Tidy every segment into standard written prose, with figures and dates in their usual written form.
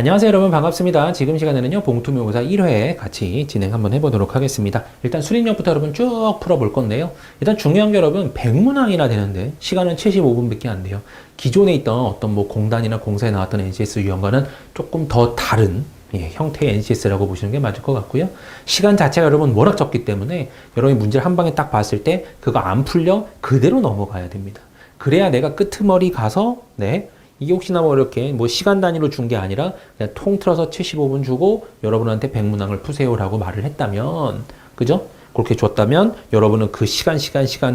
안녕하세요 여러분, 반갑습니다. 지금 시간에는요 봉투묘사 1회 같이 진행 한번 해보도록 하겠습니다. 일단 수립력부터 여러분 쭉 풀어볼 건데요. 일단 중요한 게 여러분 100문항이나 되는데 시간은 75분밖에 안 돼요. 기존에 있던 어떤 뭐 공단이나 공사에 나왔던 NCS 유형과는 조금 더 다른 형태의 NCS라고 보시는 게 맞을 것 같고요. 시간 자체가 여러분 워낙 적기 때문에 여러분이 문제를 한 방에 딱 봤을 때 그거 안 풀려 그대로 넘어가야 됩니다. 그래야 내가 끄트머리 가서 이게 혹시나 뭐 이렇게 뭐 시간 단위로 준 게 아니라 그냥 통틀어서 75분 주고 여러분한테 100문항을 푸세요라고 말을 했다면, 그죠? 그렇게 줬다면 여러분은 그 시간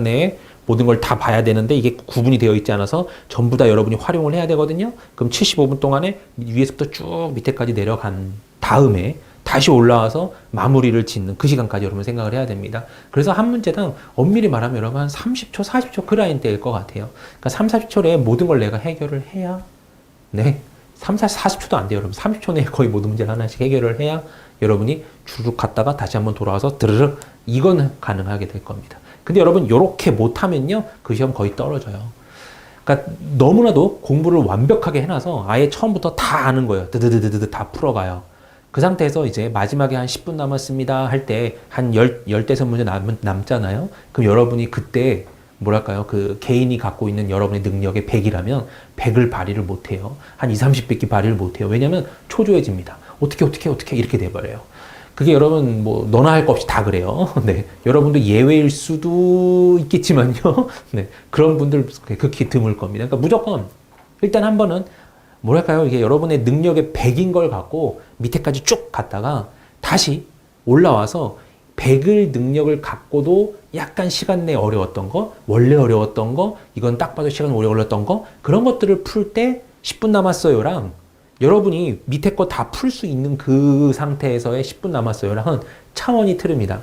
내에 모든 걸 다 봐야 되는데 이게 구분이 되어 있지 않아서 전부 다 여러분이 활용을 해야 되거든요. 그럼 75분 동안에 위에서부터 쭉 밑에까지 내려간 다음에 다시 올라와서 마무리를 짓는 그 시간까지 여러분 생각을 해야 됩니다. 그래서 한 문제당 엄밀히 말하면 여러분 한 30초, 40초 그 라인대일 것 같아요. 그러니까 3, 40초 내에 모든 걸 내가 해결을 해야 3, 40초도 안 돼요. 여러분 30초 내에 거의 모든 문제를 하나씩 해결을 해야 여러분이 주룩 갔다가 다시 한번 돌아와서 드르륵 이건 가능하게 될 겁니다. 근데 여러분 요렇게 못하면요 그 시험 거의 떨어져요. 그러니까 너무나도 공부를 완벽하게 해놔서 아예 처음부터 다 아는 거예요. 드드드드드 다 풀어가요. 그 상태에서 이제 마지막에 한 10분 남았습니다 할 때 한 10대선 문제 남잖아요. 그럼 여러분이 그때 뭐랄까요? 그 개인이 갖고 있는 여러분의 능력의 100이라면 100을 발휘를 못해요. 한 20, 30밖에 발휘를 못해요. 왜냐면 초조해집니다. 어떻게 이렇게 돼버려요. 그게 여러분 뭐 너나 할 것 없이 다 그래요. 여러분도 예외일 수도 있겠지만요. 그런 분들 극히 드물 겁니다. 그러니까 무조건 일단 한 번은 뭐랄까요? 이게 여러분의 능력의 100인 걸 갖고 밑에까지 쭉 갔다가 다시 올라와서 100을 능력을 갖고도 약간 시간 내에 어려웠던 거, 원래 어려웠던 거, 이건 딱 봐도 시간 오래 걸렸던 거, 그런 것들을 풀 때 10분 남았어요랑 여러분이 밑에 거 다 풀 수 있는 그 상태에서의 10분 남았어요랑은 차원이 틀립니다.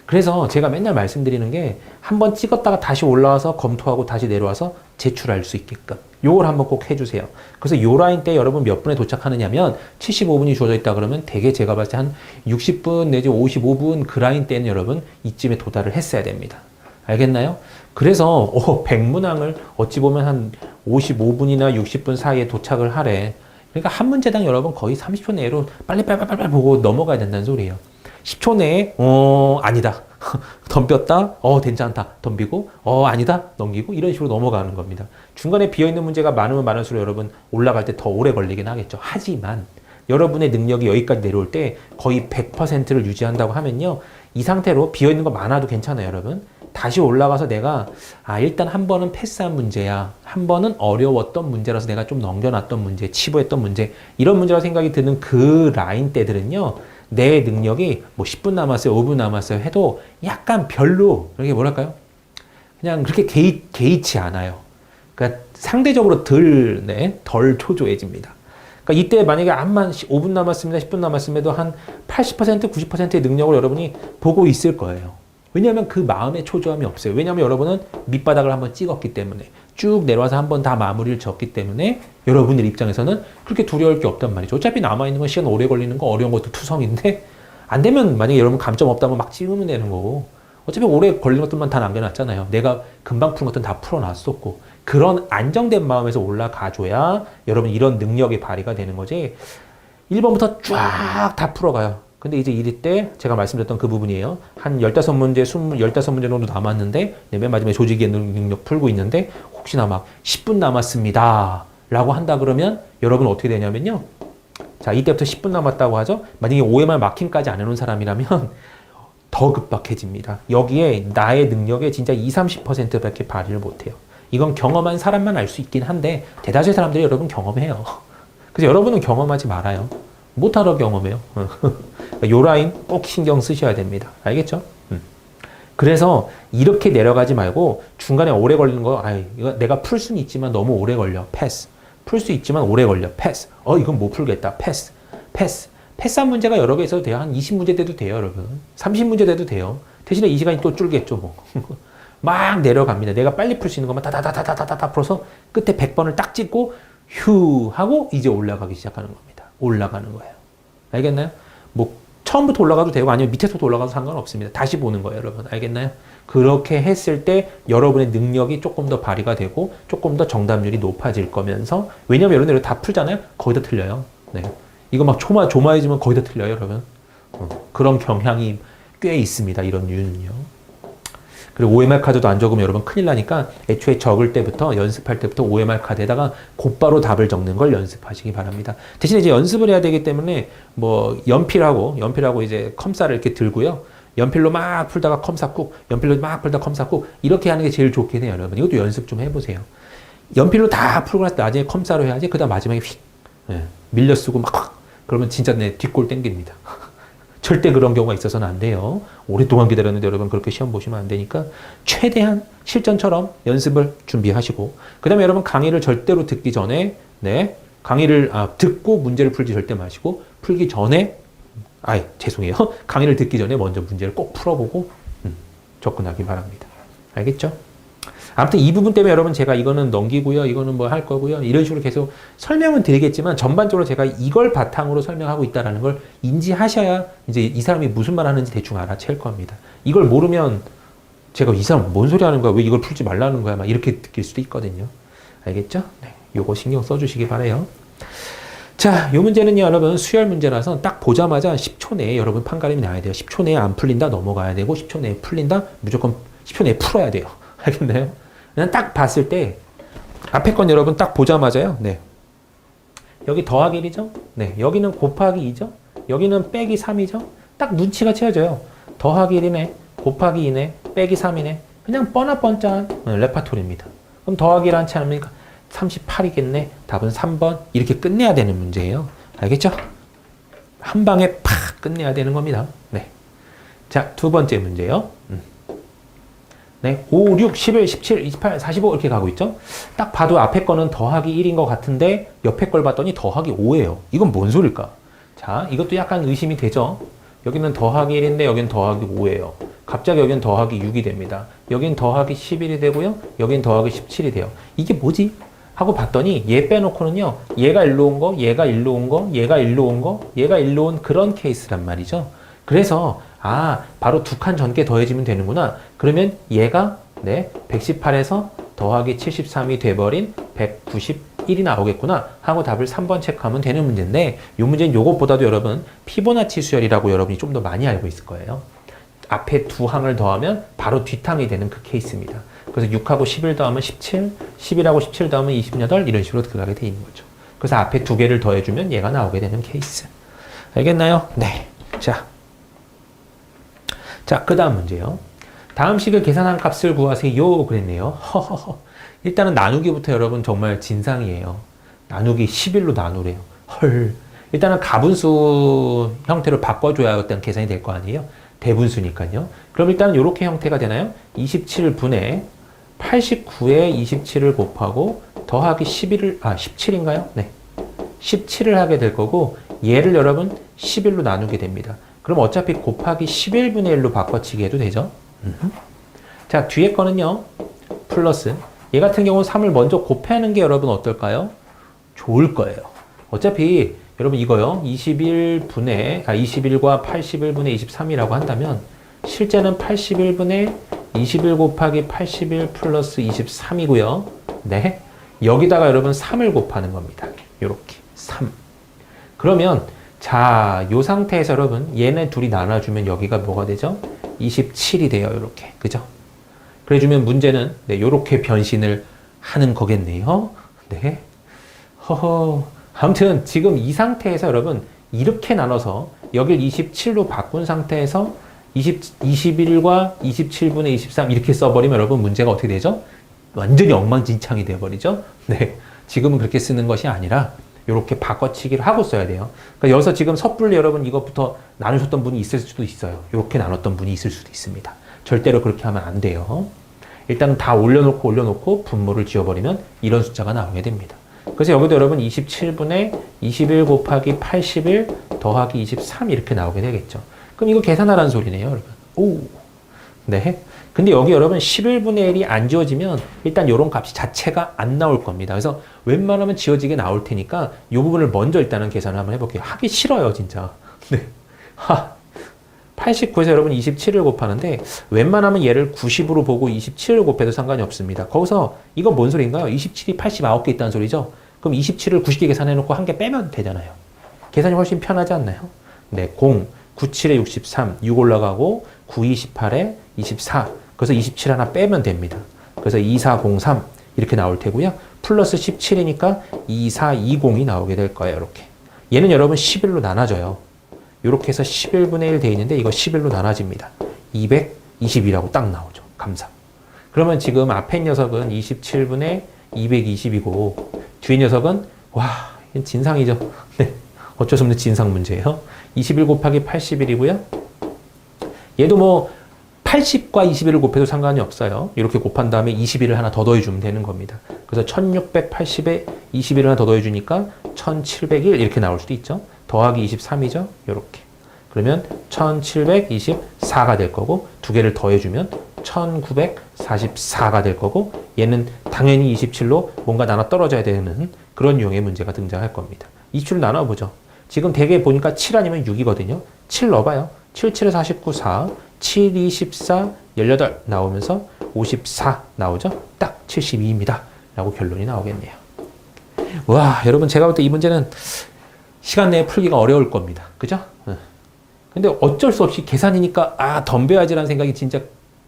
그래서 제가 맨날 말씀드리는 게 한번 찍었다가 다시 올라와서 검토하고 다시 내려와서 제출할 수 있게끔 요걸 한번 꼭 해주세요. 그래서 요 라인 때 여러분 몇 분에 도착하느냐면 75분이 주어져 있다 그러면 대개 제가 봤을 때 한 60분 내지 55분 그 라인 때는 여러분 이쯤에 도달을 했어야 됩니다. 알겠나요? 그래서 100문항을 어찌 보면 한 55분이나 60분 사이에 도착을 하래. 그러니까 한 문제당 여러분 거의 30초 내로 빨리 보고 넘어가야 된다는 소리예요. 10초 내에 아니다 덤볐다 괜찮다 덤비고 아니다 넘기고 이런 식으로 넘어가는 겁니다. 중간에 비어있는 문제가 많으면 많을수록 여러분 올라갈 때 더 오래 걸리긴 하겠죠. 하지만 여러분의 능력이 여기까지 내려올 때 거의 100%를 유지한다고 하면요 이 상태로 비어있는 거 많아도 괜찮아요. 여러분 다시 올라가서 내가 일단 한 번은 패스한 문제야, 한 번은 어려웠던 문제라서 내가 좀 넘겨놨던 문제, 치부했던 문제, 이런 문제라고 생각이 드는 그 라인 때들은요 내 능력이 뭐 10분 남았어요, 5분 남았어요 해도 약간 별로 이렇게 뭐랄까요? 그냥 그렇게 개의치 않아요. 그러니까 상대적으로 덜 초조해집니다. 그러니까 이때 만약에 암만 5분 남았습니다, 10분 남았음에도 한 80%, 90%의 능력을 여러분이 보고 있을 거예요. 왜냐하면 그 마음의 초조함이 없어요. 왜냐하면 여러분은 밑바닥을 한번 찍었기 때문에 쭉 내려와서 한번 다 마무리를 졌기 때문에 여러분들 입장에서는 그렇게 두려울 게 없단 말이죠. 어차피 남아있는 건 시간 오래 걸리는 거 어려운 것도 투성인데 안 되면 만약에 여러분 감점 없다면 막 찍으면 되는 거고 어차피 오래 걸린 것들만 다 남겨놨잖아요. 내가 금방 푸는 것들은 다 풀어놨었고 그런 안정된 마음에서 올라가줘야 여러분 이런 능력의 발휘가 되는 거지 1번부터 쫙 다 풀어가요. 근데 이제 이럴 때 제가 말씀드렸던 그 부분이에요. 한 15문제, 15문제 정도 남았는데 맨 마지막에 조직의 능력 풀고 있는데 혹시나 막 10분 남았습니다 라고 한다 그러면 여러분 어떻게 되냐면요. 자, 이때부터 10분 남았다고 하죠. 만약에 OMR 마킹까지 안 해놓은 사람이라면 더 급박해집니다. 여기에 나의 능력의 진짜 20, 30%밖에 발휘를 못해요. 이건 경험한 사람만 알 수 있긴 한데 대다수의 사람들이 여러분 경험해요. 그래서 여러분은 경험하지 말아요. 못하러 경험해요. 요 라인 꼭 신경 쓰셔야 됩니다. 알겠죠? 그래서 이렇게 내려가지 말고 중간에 오래 걸리는 거, 이거 내가 풀 수는 있지만 너무 오래 걸려. 패스. 풀 수 있지만 오래 걸려. 패스. 이건 못 풀겠다. 패스. 패스한 문제가 여러 개 있어도 돼요. 한 20문제 돼도 돼요, 여러분. 30문제 돼도 돼요. 대신에 이 시간이 또 줄겠죠, 뭐. 막 내려갑니다. 내가 빨리 풀 수 있는 것만 다다다다다다 풀어서 끝에 100번을 딱 찍고 휴 하고 이제 올라가기 시작하는 겁니다. 올라가는 거예요. 알겠나요? 뭐 처음부터 올라가도 되고 아니면 밑에서부터 올라가도 상관없습니다. 다시 보는 거예요, 여러분. 알겠나요? 그렇게 했을 때 여러분의 능력이 조금 더 발휘가 되고 조금 더 정답률이 높아질 거면서 왜냐면 여러분들 다 풀잖아요? 거기다 틀려요. 이거 막 조마해지면 거의 다 틀려요, 여러분. 그런 경향이 꽤 있습니다. 이런 유는요. 그리고 OMR 카드도 안 적으면 여러분 큰일 나니까 애초에 적을 때부터 연습할 때부터 OMR 카드에다가 곧바로 답을 적는 걸 연습하시기 바랍니다. 대신에 이제 연습을 해야 되기 때문에 뭐 연필하고 이제 컴사를 이렇게 들고요. 연필로 막 풀다가 컴사 꾹, 연필로 막 풀다가 컴사 꾹 이렇게 하는 게 제일 좋긴 해요, 여러분. 이것도 연습 좀 해보세요. 연필로 다 풀고 나서 나중에 컴사로 해야지. 그다음 마지막에 휙 밀려 쓰고 막 그러면 진짜 내 뒷골 땡깁니다. 절대 그런 경우가 있어서는 안 돼요. 오랫동안 기다렸는데 여러분 그렇게 시험 보시면 안 되니까 최대한 실전처럼 연습을 준비하시고 그 다음에 여러분 강의를 절대로 듣기 전에 강의를 듣고 문제를 풀지 절대 마시고 풀기 전에 죄송해요. 강의를 듣기 전에 먼저 문제를 꼭 풀어보고 접근하기 바랍니다. 알겠죠? 아무튼 이 부분 때문에 여러분 제가 이거는 넘기고요. 이거는 뭐 할 거고요. 이런 식으로 계속 설명은 드리겠지만 전반적으로 제가 이걸 바탕으로 설명하고 있다는 걸 인지하셔야 이제 이 사람이 무슨 말 하는지 대충 알아챌 겁니다. 이걸 모르면 제가 이 사람 뭔 소리 하는 거야? 왜 이걸 풀지 말라는 거야? 막 이렇게 느낄 수도 있거든요. 알겠죠? 네. 요거 신경 써주시기 바래요. 자, 요 문제는요, 여러분 수열 문제라서 딱 보자마자 10초 내에 여러분 판가름이 나야 돼요. 10초 내에 안 풀린다 넘어가야 되고 10초 내에 풀린다 무조건 10초 내에 풀어야 돼요. 알겠나요? 그냥 딱 봤을 때 앞에 건 여러분 딱 보자마자요. 네. 여기 더하기 1이죠? 네. 여기는 곱하기 2죠? 여기는 빼기 3이죠? 딱 눈치가 채워져요. 더하기 1이네. 곱하기 2네. 빼기 3이네. 그냥 뻔뻔짠 레파토리입니다. 그럼 더하기를 한치 않으니까 38이겠네. 답은 3번. 이렇게 끝내야 되는 문제예요. 알겠죠? 한 방에 팍 끝내야 되는 겁니다. 네. 자, 두 번째 문제요. 네, 5, 6, 11, 17, 28, 45 이렇게 가고 있죠? 딱 봐도 앞에 거는 더하기 1인 것 같은데 옆에 걸 봤더니 더하기 5예요. 이건 뭔 소릴까? 자, 이것도 약간 의심이 되죠? 여기는 더하기 1인데 여기는 더하기 5예요. 갑자기 여기는 더하기 6이 됩니다. 여기는 더하기 11이 되고요. 여기는 더하기 17이 돼요. 이게 뭐지? 하고 봤더니 얘 빼놓고는요. 얘가 일로 온 거, 얘가 일로 온 거, 얘가 일로 온 거, 얘가 일로 온 그런 케이스란 말이죠. 그래서 바로 두 칸 전개 더해지면 되는구나. 그러면 얘가 118에서 더하기 73이 돼버린 191이 나오겠구나 하고 답을 3번 체크하면 되는 문제인데 이 문제는 요것보다도 여러분 피보나치 수열이라고 여러분이 좀 더 많이 알고 있을 거예요. 앞에 두 항을 더하면 바로 뒷항이 되는 그 케이스입니다. 그래서 6하고 11 더하면 17, 11하고 17 더하면 28 이런 식으로 들어가게 돼 있는 거죠. 그래서 앞에 두 개를 더해주면 얘가 나오게 되는 케이스. 알겠나요? 네. 자, 그 다음 문제요. 다음 식을 계산한 값을 구하세요. 그랬네요. 일단은 나누기부터 여러분 정말 진상이에요. 나누기 11로 나누래요. 헐. 일단은 가분수 형태로 바꿔줘야 일단 계산이 될 거 아니에요? 대분수니까요. 그럼 일단 이렇게 형태가 되나요? 27분의 89에 27을 곱하고 더하기 17인가요? 네. 17을 하게 될 거고 얘를 여러분 11로 나누게 됩니다. 그럼 어차피 곱하기 11분의 1로 바꿔치기 해도 되죠? 자, 뒤에 거는요. 플러스. 얘 같은 경우는 3을 먼저 곱하는 게 여러분 어떨까요? 좋을 거예요. 어차피 여러분 이거요. 21과 81분의 23이라고 한다면 실제는 81분의 21 곱하기 81 플러스 23이고요. 네. 여기다가 여러분 3을 곱하는 겁니다. 요렇게 3. 그러면 자, 요 상태에서 여러분 얘네 둘이 나눠주면 여기가 뭐가 되죠? 27이 돼요. 요렇게. 그죠? 그래주면 문제는 요렇게 변신을 하는 거겠네요. 네. 아무튼 지금 이 상태에서 여러분 이렇게 나눠서 여길 27로 바꾼 상태에서 21과 27분의 23 이렇게 써버리면 여러분 문제가 어떻게 되죠? 완전히 엉망진창이 되어버리죠? 네. 지금은 그렇게 쓰는 것이 아니라 이렇게 바꿔치기를 하고 써야 돼요. 그러니까 여기서 지금 섣불리 여러분 이것부터 나누셨던 분이 있을 수도 있어요. 이렇게 나눴던 분이 있을 수도 있습니다. 절대로 그렇게 하면 안 돼요. 일단 다 올려놓고 분모를 지어버리면 이런 숫자가 나오게 됩니다. 그래서 여기도 여러분 27분의 21 곱하기 81 더하기 23 이렇게 나오게 되겠죠. 그럼 이거 계산하라는 소리네요, 여러분. 오, 네. 근데 여기 여러분 11분의 1이 안 지워지면 일단 이런 값이 자체가 안 나올 겁니다. 그래서 웬만하면 지워지게 나올 테니까 이 부분을 먼저 일단은 계산을 한번 해볼게요. 하기 싫어요, 진짜. 네. 89에서 여러분 27을 곱하는데 웬만하면 얘를 90으로 보고 27을 곱해도 상관이 없습니다. 거기서 이건 뭔 소리인가요? 27이 89개 있다는 소리죠? 그럼 27을 90개 계산해놓고 한 개 빼면 되잖아요. 계산이 훨씬 편하지 않나요? 네, 0, 97에 63, 6 올라가고 9, 28에 24. 그래서 27 하나 빼면 됩니다. 그래서 2403 이렇게 나올 테고요. 플러스 17이니까 2420이 나오게 될 거예요. 이렇게. 얘는 여러분 11로 나눠져요. 이렇게 해서 11분의 1 돼 있는데 이거 11로 나눠집니다. 220이라고 딱 나오죠. 감사. 그러면 지금 앞에 녀석은 27분의 220이고 뒤에 녀석은 와, 이건 진상이죠. 네. 어쩔 수 없는 진상 문제예요. 21 곱하기 81이고요. 얘도 뭐 80과 21을 곱해도 상관이 없어요. 이렇게 곱한 다음에 21을 하나 더 더해주면 되는 겁니다. 그래서 1680에 21을 하나 더 더해주니까 1701 이렇게 나올 수도 있죠. 더하기 23이죠. 이렇게. 그러면 1724가 될 거고 두 개를 더해주면 1944가 될 거고 얘는 당연히 27로 뭔가 나눠 떨어져야 되는 그런 유형의 문제가 등장할 겁니다. 27로 나눠보죠. 지금 대개 보니까 7 아니면 6이거든요. 7 넣어봐요. 7, 7에 49, 4, 7, 2, 14, 18 나오면서 54 나오죠? 딱 72입니다. 라고 결론이 나오겠네요. 와, 여러분 제가 볼 때 이 문제는 시간 내에 풀기가 어려울 겁니다. 그죠? 근데 어쩔 수 없이 계산이니까 덤벼야지라는 생각이 진짜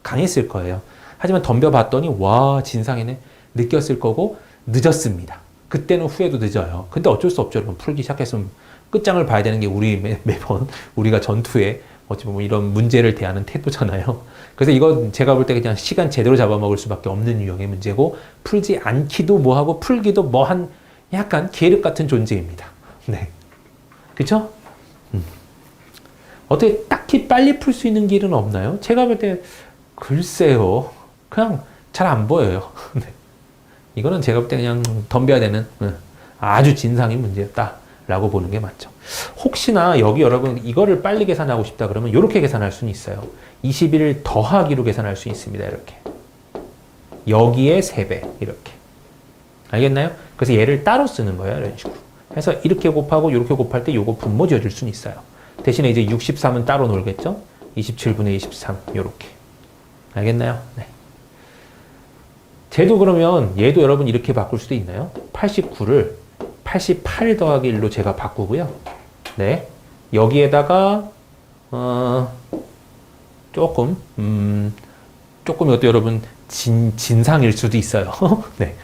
강했을 거예요. 하지만 덤벼봤더니 와, 진상이네 느꼈을 거고 늦었습니다. 그때는 후회도 늦어요. 근데 어쩔 수 없죠. 여러분 풀기 시작했으면 끝장을 봐야 되는 게 우리 매번 우리가 전투에 어찌 보면 이런 문제를 대하는 태도잖아요. 그래서 이건 제가 볼 때 그냥 시간 제대로 잡아먹을 수밖에 없는 유형의 문제고 풀지 않기도 뭐하고 풀기도 뭐한 약간 계륵 같은 존재입니다. 네, 그렇죠? 어떻게 딱히 빨리 풀 수 있는 길은 없나요? 제가 볼 때 글쎄요, 그냥 잘 안 보여요. 네. 이거는 제가 볼 때 그냥 덤벼야 되는 아주 진상인 문제였다라고 보는 게 맞죠. 혹시나 여기 여러분 이거를 빨리 계산하고 싶다 그러면 이렇게 계산할 수는 있어요. 21을 더하기로 계산할 수 있습니다. 이렇게. 여기에 3배 이렇게. 알겠나요? 그래서 얘를 따로 쓰는 거예요. 이런 식으로. 해서 이렇게 곱하고 이렇게 곱할 때 요거 분모 지어줄 수는 있어요. 대신에 이제 63은 따로 놀겠죠? 27분의 23 요렇게. 알겠나요? 네. 쟤도 그러면 얘도 여러분 이렇게 바꿀 수도 있나요? 89를 88 더하기 1로 제가 바꾸고요. 네. 여기에다가 조금 이것도 여러분 진상일 수도 있어요. 네.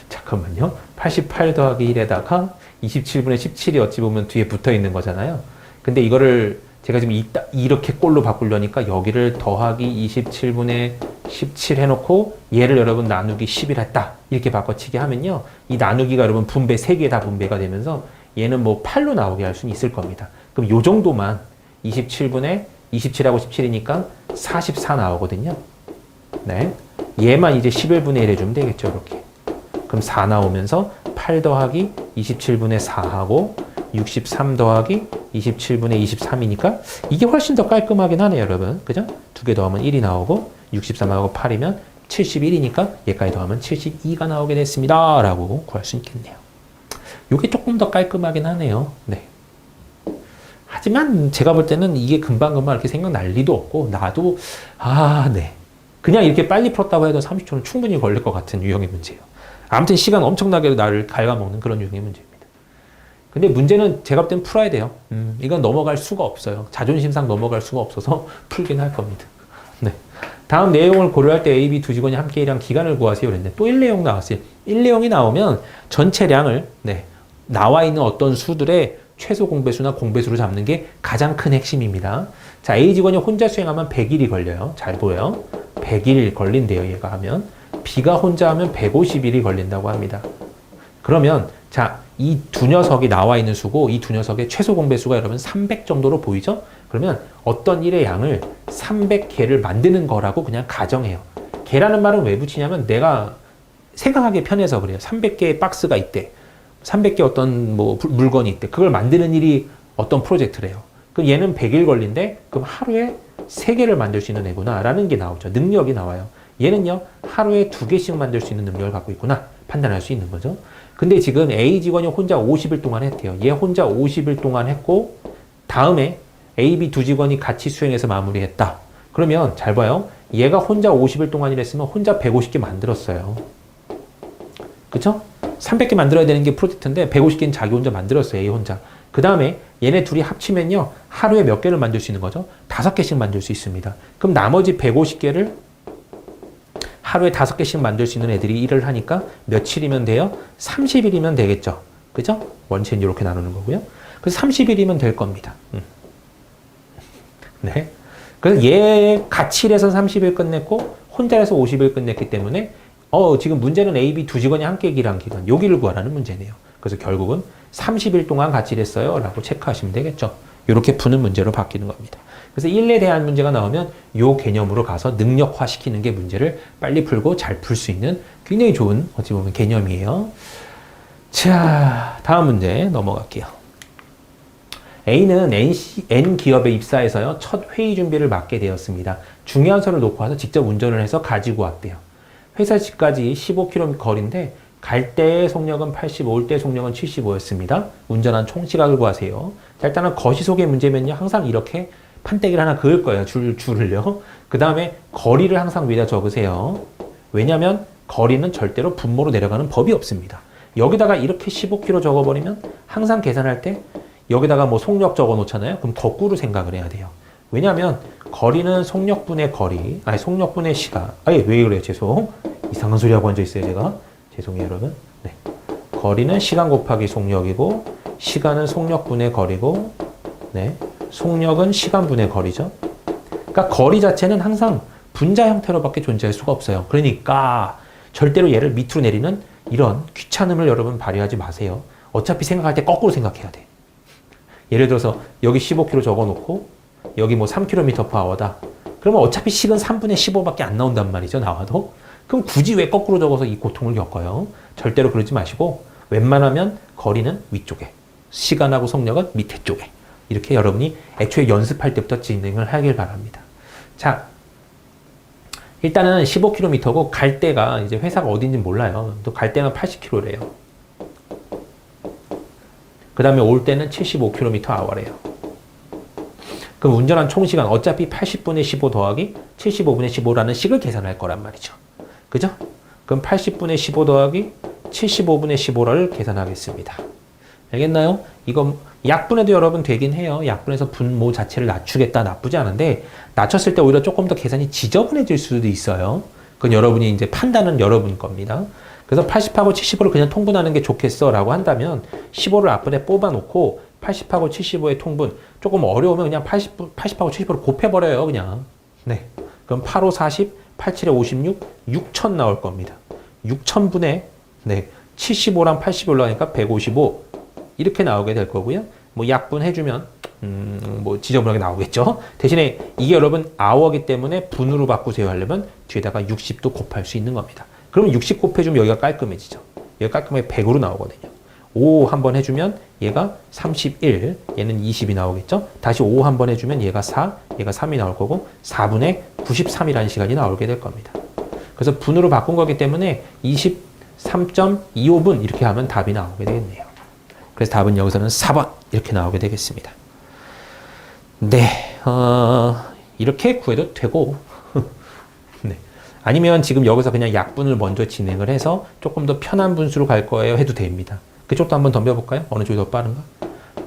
잠깐만요. 88 더하기 1에다가 27분의 17이 어찌 보면 뒤에 붙어 있는 거잖아요. 근데 이거를 제가 지금 이렇게 꼴로 바꾸려니까 여기를 더하기 27분의 17 해놓고 얘를 여러분 나누기 10일 했다. 이렇게 바꿔치기 하면요. 이 나누기가 여러분 분배 3개 다 분배가 되면서 얘는 뭐 8로 나오게 할 수는 있을 겁니다. 그럼 요 정도만 27분의 27하고 17이니까 44 나오거든요. 네. 얘만 이제 11분의 1 해주면 되겠죠. 이렇게. 그럼 4 나오면서 8 더하기 27분의 4하고 63 더하기 27분의 23이니까 이게 훨씬 더 깔끔하긴 하네요, 여러분. 그죠? 두 개 더하면 1이 나오고 63하고 8이면 71이니까 얘까지 더하면 72가 나오게 됐습니다. 라고 구할 수 있겠네요. 이게 조금 더 깔끔하긴 하네요. 네. 하지만 제가 볼 때는 이게 금방금방 이렇게 생각날 리도 없고 나도 네. 그냥 이렇게 빨리 풀었다고 해도 30초는 충분히 걸릴 것 같은 유형의 문제예요. 아무튼 시간 엄청나게 나를 갉아먹는 그런 유형의 문제입니다. 근데 문제는 제가 볼 땐 풀어야 돼요. 이건 넘어갈 수가 없어요. 자존심상 넘어갈 수가 없어서 풀긴 할 겁니다. 네. 다음 내용을 고려할 때 A, B 두 직원이 함께 일한 기간을 구하세요. 그랬는데 또 1내용 나왔어요. 1내용이 나오면 전체량을 나와 있는 어떤 수들의 최소 공배수나 공배수로 잡는 게 가장 큰 핵심입니다. 자, A 직원이 혼자 수행하면 100일이 걸려요. 잘 보여요. 100일 걸린대요. 얘가 하면. B가 혼자 하면 150일이 걸린다고 합니다. 그러면 자, 이 두 녀석이 나와 있는 수고 이 두 녀석의 최소 공배수가 여러분 300 정도로 보이죠? 그러면 어떤 일의 양을 300개를 만드는 거라고 그냥 가정해요. 개라는 말은 왜 붙이냐면 내가 생각하기 편해서 그래요. 300개의 박스가 있대. 300개 어떤 뭐 물건이 있대. 그걸 만드는 일이 어떤 프로젝트래요. 그럼 얘는 100일 걸린데 그럼 하루에 3개를 만들 수 있는 애구나 라는 게 나오죠. 능력이 나와요. 얘는요 하루에 2개씩 만들 수 있는 능력을 갖고 있구나 판단할 수 있는 거죠. 근데 지금 A 직원이 혼자 50일 동안 했대요. 얘 혼자 50일 동안 했고 다음에 A, B 두 직원이 같이 수행해서 마무리했다. 그러면 잘 봐요. 얘가 혼자 50일 동안 일했으면 혼자 150개 만들었어요. 그쵸? 300개 만들어야 되는 게 프로젝트인데 150개는 자기 혼자 만들었어요. A 혼자. 그 다음에 얘네 둘이 합치면요. 하루에 몇 개를 만들 수 있는 거죠? 5개씩 만들 수 있습니다. 그럼 나머지 150개를 하루에 5개씩 만들 수 있는 애들이 일을 하니까 며칠이면 돼요? 30일이면 되겠죠. 그죠? 원체는 이렇게 나누는 거고요. 그래서 30일이면 될 겁니다. 네. 그래서 얘 같이 일해서 30일 끝냈고 혼자 해서 50일 끝냈기 때문에 지금 문제는 A, B 두 직원이 함께 일한 기간 여기를 구하라는 문제네요. 그래서 결국은 30일 동안 같이 일했어요 라고 체크하시면 되겠죠. 이렇게 푸는 문제로 바뀌는 겁니다. 그래서 일에 대한 문제가 나오면 이 개념으로 가서 능력화 시키는 게 문제를 빨리 풀고 잘 풀 수 있는 굉장히 좋은 어찌 보면 개념이에요. 자, 다음 문제 넘어갈게요. A는 N 기업에 입사해서요, 첫 회의 준비를 맡게 되었습니다. 중요한 서를 놓고 와서 직접 운전을 해서 가지고 왔대요. 회사 집까지 15km 거리인데 갈 때의 속력은 85, 올 때의 속력은 75였습니다. 운전한 총 시각을 구하세요. 자, 일단은 거시 속의 문제면요, 항상 이렇게 판때기를 하나 그을 거예요. 줄을요. 그 다음에 거리를 항상 위에다 적으세요. 왜냐하면 거리는 절대로 분모로 내려가는 법이 없습니다. 여기다가 이렇게 15km 적어버리면 항상 계산할 때 여기다가 뭐 속력 적어 놓잖아요. 그럼 거꾸로 생각을 해야 돼요. 왜냐하면 거리는 속력분의 거리, 속력분의 시간. 왜 그래요? 죄송. 이상한 소리 하고 앉아있어요, 제가. 죄송해요, 여러분. 네. 거리는 시간 곱하기 속력이고, 시간은 속력분의 거리고, 네. 속력은 시간분의 거리죠. 그러니까 거리 자체는 항상 분자 형태로밖에 존재할 수가 없어요. 그러니까 절대로 얘를 밑으로 내리는 이런 귀찮음을 여러분 발휘하지 마세요. 어차피 생각할 때 거꾸로 생각해야 돼. 예를 들어서 여기 15km 적어놓고 여기 뭐 3km/h다. 그러면 어차피 식은 3분의 15밖에 안 나온단 말이죠. 나와도. 그럼 굳이 왜 거꾸로 적어서 이 고통을 겪어요? 절대로 그러지 마시고 웬만하면 거리는 위쪽에, 시간하고 속력은 밑에 쪽에. 이렇게 여러분이 애초에 연습할 때부터 진행을 하길 바랍니다. 자, 일단은 15km고 갈 때가 이제 회사가 어딘지 몰라요. 또 갈 때는 80km래요. 그 다음에 올 때는 75km/h래요. 그럼 운전한 총 시간 어차피 80분의 15 더하기 75분의 15라는 식을 계산할 거란 말이죠. 그죠? 그럼 80분의 15 더하기 75분의 15를 계산하겠습니다. 알겠나요? 이거 약분해도 여러분 되긴 해요. 약분해서 분모 자체를 낮추겠다, 나쁘지 않은데 낮췄을 때 오히려 조금 더 계산이 지저분해질 수도 있어요. 그건 여러분이 이제 판단은 여러분 겁니다. 그래서 80하고 75를 그냥 통분하는 게 좋겠어 라고 한다면 15를 앞에 뽑아놓고 80하고 75의 통분 조금 어려우면 그냥 80하고 75를 곱해버려요. 그냥. 네. 그럼 8, 5, 40, 8, 7에 56, 6,000 나올 겁니다. 6,000분의 75랑 80을 넣으니까 155 이렇게 나오게 될 거고요. 뭐 약분해주면 뭐 지저분하게 나오겠죠. 대신에 이게 여러분 아워기 때문에 분으로 바꾸세요 하려면 뒤에다가 60도 곱할 수 있는 겁니다. 그러면 60 곱해주면 여기가 깔끔해지죠. 여기가 깔끔하게 100으로 나오거든요. 5 한번 해주면 얘가 31, 얘는 20이 나오겠죠. 다시 5 한번 해주면 얘가 4, 얘가 3이 나올 거고 4분의 93이라는 시간이 나오게 될 겁니다. 그래서 분으로 바꾼 거기 때문에 23.25분 이렇게 하면 답이 나오게 되겠네요. 그래서 답은 여기서는 4번 이렇게 나오게 되겠습니다. 네, 이렇게 구해도 되고 네. 아니면 지금 여기서 그냥 약분을 먼저 진행을 해서 조금 더 편한 분수로 갈 거예요 해도 됩니다. 그쪽도 한번 덤벼볼까요? 어느 쪽이 더 빠른가?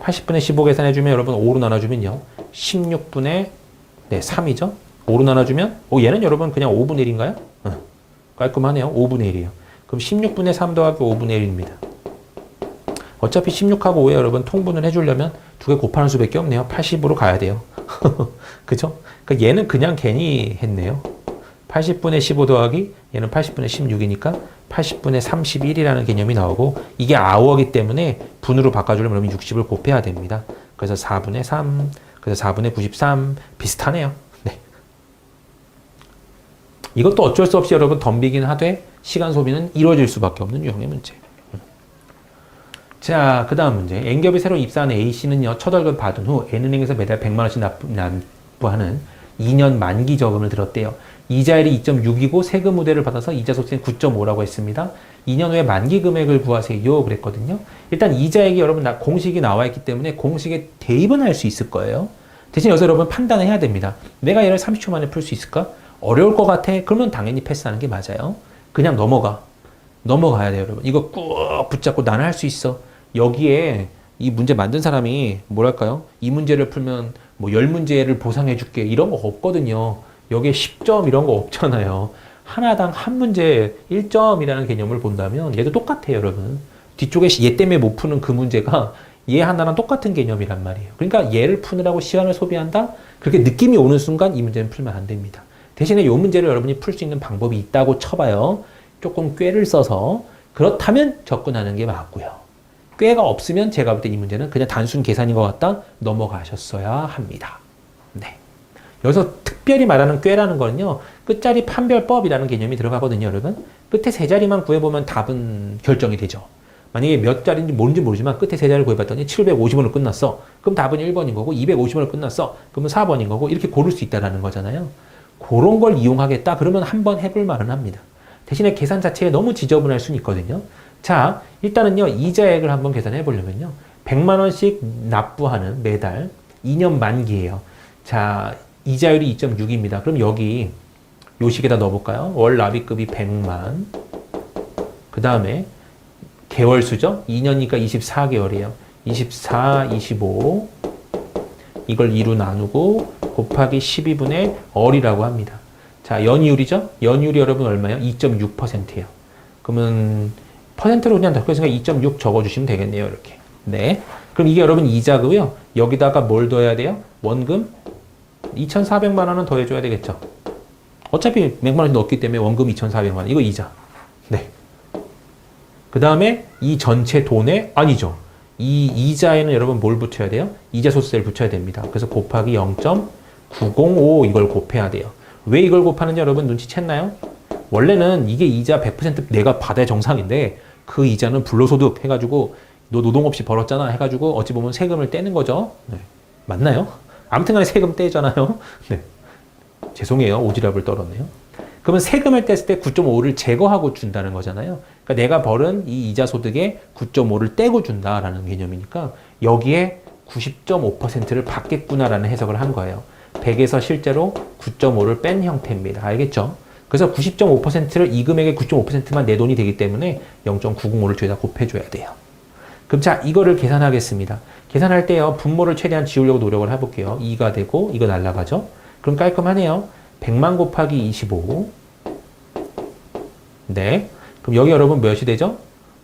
80분의 15 계산해주면 여러분 5로 나눠주면요. 16분의 3이죠? 5로 나눠주면 얘는 여러분 그냥 5분의 1인가요? 깔끔하네요. 5분의 1이에요. 그럼 16분의 3 더하기 5분의 1입니다. 어차피 16하고 5에 여러분 통분을 해주려면 두 개 곱하는 수밖에 없네요. 80으로 가야 돼요. 그죠? 그러니까 얘는 그냥 괜히 했네요. 80분의 15 더하기 얘는 80분의 16이니까 80분의 31이라는 개념이 나오고 이게 아워이기 때문에 분으로 바꿔주려면 60을 곱해야 됩니다. 그래서 4분의 3, 그래서 4분의 93 비슷하네요. 네. 이것도 어쩔 수 없이 여러분 덤비긴 하되 시간 소비는 이루어질 수밖에 없는 유형의 문제. 자, 그 다음 문제. N기업에 새로 입사한 A씨는요, 첫 월급 받은 후 N은행에서 매달 100만원씩 납부하는 2년 만기 저금을 들었대요. 이자율이 2.6이고 세금 우대를 받아서 이자 속세는 9.5라고 했습니다. 2년 후에 만기 금액을 구하세요. 그랬거든요. 일단 이자액이 여러분 공식이 나와 있기 때문에 공식에 대입은 할 수 있을 거예요. 대신 여기서 여러분 판단을 해야 됩니다. 내가 얘를 30초 만에 풀 수 있을까? 어려울 것 같아? 그러면 당연히 패스하는 게 맞아요. 그냥 넘어가야 돼요, 여러분. 이거 꾹 붙잡고 나는 할 수 있어. 여기에 이 문제 만든 사람이 뭐랄까요? 이 문제를 풀면 뭐 10문제를 보상해 줄게 이런 거 없거든요. 여기에 10점 이런 거 없잖아요. 하나당 한 문제 1점이라는 개념을 본다면 얘도 똑같아요, 여러분. 뒤쪽에 얘 때문에 못 푸는 그 문제가 얘 하나랑 똑같은 개념이란 말이에요. 그러니까 얘를 푸느라고 시간을 소비한다? 그렇게 느낌이 오는 순간 이 문제는 풀면 안 됩니다. 대신에 이 문제를 여러분이 풀 수 있는 방법이 있다고 쳐봐요. 조금 꾀를 써서 그렇다면 접근하는 게 맞고요. 꾀가 없으면 제가 볼 때 이 문제는 그냥 단순 계산인 것 같다 넘어가셨어야 합니다. 네. 여기서 특별히 말하는 꾀라는 거는요. 끝자리 판별법이라는 개념이 들어가거든요, 여러분. 끝에 세 자리만 구해보면 답은 결정이 되죠. 만약에 몇 자리인지 뭔지 모르지만 끝에 세 자리를 구해봤더니 750원으로 끝났어. 그럼 답은 1번인 거고 250원으로 끝났어. 그러면 4번인 거고 이렇게 고를 수 있다는 거잖아요. 그런 걸 이용하겠다? 그러면 한번 해볼 말은 합니다. 대신에 계산 자체에 너무 지저분할 수는 있거든요. 자, 일단은요. 이자액을 한번 계산해 보려면요. 100만 원씩 납부하는 매달 2년 만기예요. 자, 이자율이 2.6입니다. 그럼 여기 요 식에다 넣어볼까요? 월 납입금이 100만. 그 다음에 개월수죠? 2년이니까 24개월이에요. 24, 25. 이걸 2로 나누고 곱하기 12분의 얼이라고 합니다. 자, 연이율이죠? 연이율이 여러분 얼마예요? 2.6%예요. 그러면 퍼센트로 그냥 바꾸니까 2.6 적어주시면 되겠네요. 이렇게. 네. 그럼 이게 여러분 이자고요. 여기다가 뭘 더해야 돼요? 원금 2,400만 원은 더해줘야 되겠죠. 어차피 100만 원이 넣었기 때문에 원금 2,400만 원. 이거 이자. 네. 그 다음에 이 전체 돈에 아니죠. 이 이자에는 여러분 뭘 붙여야 돼요? 이자 소수세를 붙여야 됩니다. 그래서 곱하기 0.905 이걸 곱해야 돼요. 왜 이걸 곱하는지 여러분 눈치챘나요? 원래는 이게 이자 100% 내가 받아야 정상인데 그 이자는 불로소득 해가지고 너 노동 없이 벌었잖아 해가지고 어찌 보면 세금을 떼는 거죠. 네. 맞나요? 아무튼 간에 세금 떼잖아요. 네. 죄송해요. 오지랖을 떨었네요. 그러면 세금을 뗐을 때 9.5를 제거하고 준다는 거잖아요. 그러니까 내가 벌은 이 이자 소득에 9.5를 떼고 준다라는 개념이니까 여기에 90.5%를 받겠구나라는 해석을 한 거예요. 100에서 실제로 9.5를 뺀 형태입니다. 알겠죠? 그래서 90.5%를 이 금액의 9.5%만 내 돈이 되기 때문에 0.905를 뒤에다 곱해줘야 돼요. 그럼 자, 이거를 계산하겠습니다. 계산할 때요, 분모를 최대한 지우려고 노력을 해볼게요. 2가 되고, 이거 날라가죠? 그럼 깔끔하네요. 100만 곱하기 25. 네. 그럼 여기 여러분 몇이 되죠?